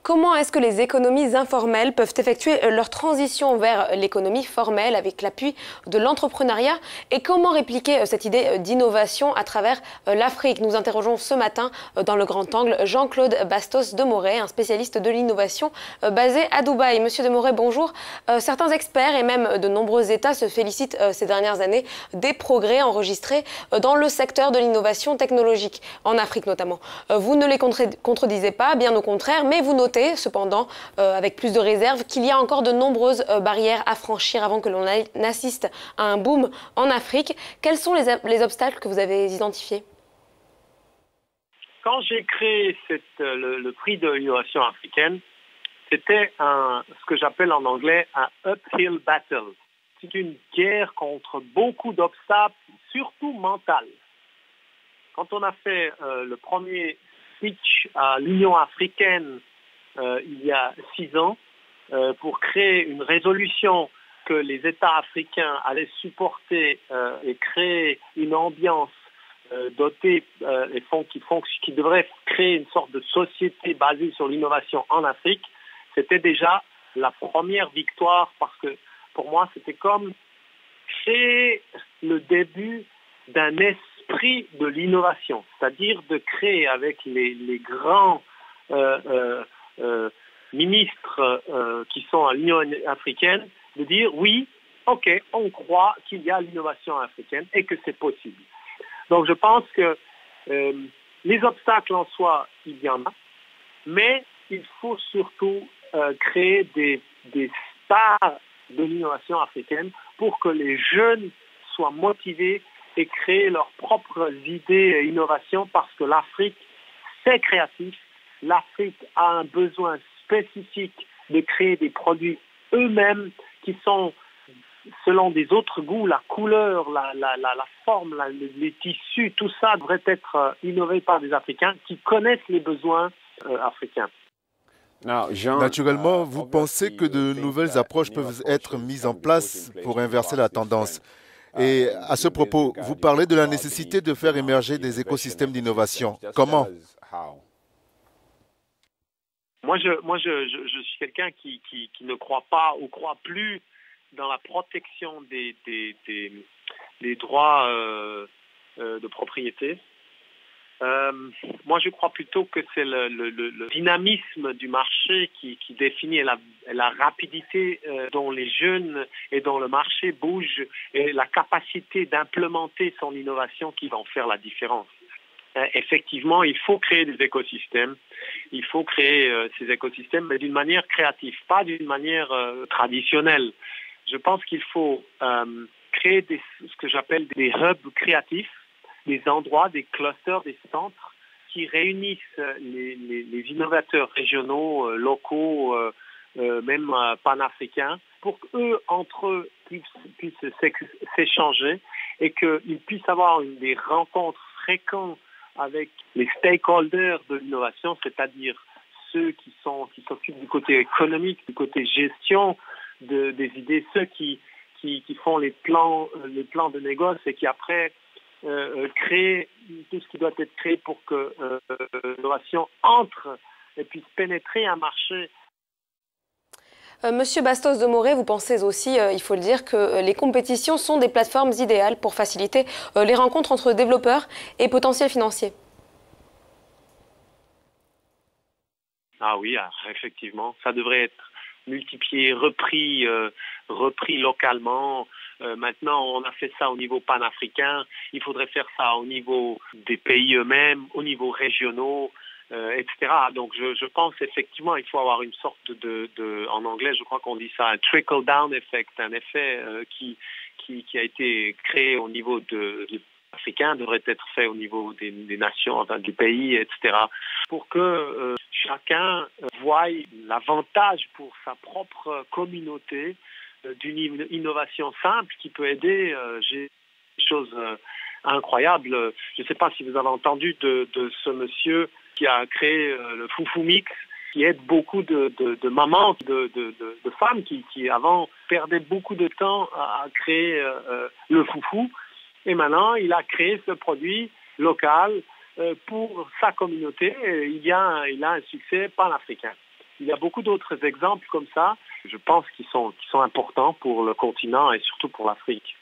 Comment est-ce que les économies informelles peuvent effectuer leur transition vers l'économie formelle avec l'appui de l'entrepreneuriat? Et comment répliquer cette idée d'innovation à travers l'Afrique? Nous interrogeons ce matin dans le Grand Angle Jean-Claude Bastos de Moret, un spécialiste de l'innovation basé à Dubaï. Monsieur de Moret, bonjour. Certains experts et même de nombreux États se félicitent ces dernières années des progrès enregistrés dans le secteur de l'innovation technologique, en Afrique notamment. Vous ne les contredisez pas, bien au contraire, mais vous notez cependant, avec plus de réserve, qu'il y a encore de nombreuses barrières à franchir avant que l'on assiste à un boom en Afrique. Quels sont les obstacles que vous avez identifiés? Quand j'ai créé le prix de l'innovation africaine, c'était ce que j'appelle en anglais un uphill battle. C'est une guerre contre beaucoup d'obstacles, surtout mentaux. Quand on a fait le premier speech à l'Union africaine il y a 6 ans, pour créer une résolution que les États africains allaient supporter et créer une ambiance dotée qui devrait créer une sorte de société basée sur l'innovation en Afrique, c'était déjà la première victoire parce que pour moi c'était comme créer le début d'un esprit de l'innovation, c'est-à-dire de créer avec les grands ministres qui sont à l'Union africaine, de dire oui, ok, on croit qu'il y a l'innovation africaine et que c'est possible. Donc je pense que les obstacles en soi, il y en a, mais il faut surtout créer des stars de l'innovation africaine pour que les jeunes soient motivés et créer leurs propres idées et innovations parce que l'Afrique, c'est créatif. L'Afrique a un besoin spécifique de créer des produits eux-mêmes qui sont selon des autres goûts, la couleur, la forme, les tissus, tout ça devrait être innové par des Africains qui connaissent les besoins africains. Naturellement, vous pensez que de nouvelles approches peuvent être mises en place pour inverser la tendance. Et à ce propos, vous parlez de la nécessité de faire émerger des écosystèmes d'innovation. Comment? Moi, je suis quelqu'un qui ne croit pas ou croit plus dans la protection des droits de propriété. Moi, je crois plutôt que c'est le dynamisme du marché qui définit la rapidité dont les jeunes et dont le marché bougent et la capacité d'implémenter son innovation qui vont faire la différence. Effectivement, il faut créer des écosystèmes. Il faut créer ces écosystèmes, mais d'une manière créative, pas d'une manière traditionnelle. Je pense qu'il faut créer ce que j'appelle des hubs créatifs, des endroits, des clusters, des centres qui réunissent les innovateurs régionaux, locaux, même panafricains, pour qu'eux, entre eux, puissent s'échanger et qu'ils puissent avoir des rencontres fréquentes avec les stakeholders de l'innovation, c'est-à-dire ceux qui s'occupent du côté économique, du côté gestion des idées, ceux qui font les plans de négoce et qui après créent tout ce qui doit être créé pour que l'innovation entre et puisse pénétrer un marché. Monsieur Bastos de Moret, vous pensez aussi, il faut le dire, que les compétitions sont des plateformes idéales pour faciliter les rencontres entre développeurs et potentiels financiers. Ah oui, effectivement, ça devrait être multiplié, repris localement. Maintenant, on a fait ça au niveau panafricain. Il faudrait faire ça au niveau des pays eux-mêmes, au niveau régionaux, etc. Donc, je pense effectivement, il faut avoir une sorte en anglais, je crois qu'on dit ça, un trickle-down effect, un effet qui a été créé au niveau africain devrait être fait au niveau des nations, enfin, du pays, etc. Pour que chacun voie l'avantage pour sa propre communauté d'une innovation simple qui peut aider des choses incroyables. Je ne sais pas si vous avez entendu de ce monsieur qui a créé le Foufou Mix, qui aide beaucoup de mamans, de femmes qui avant perdaient beaucoup de temps à créer le foufou. Et maintenant, il a créé ce produit local pour sa communauté. Il a un succès panafricain. Il y a beaucoup d'autres exemples comme ça, je pense, qui sont importants pour le continent et surtout pour l'Afrique.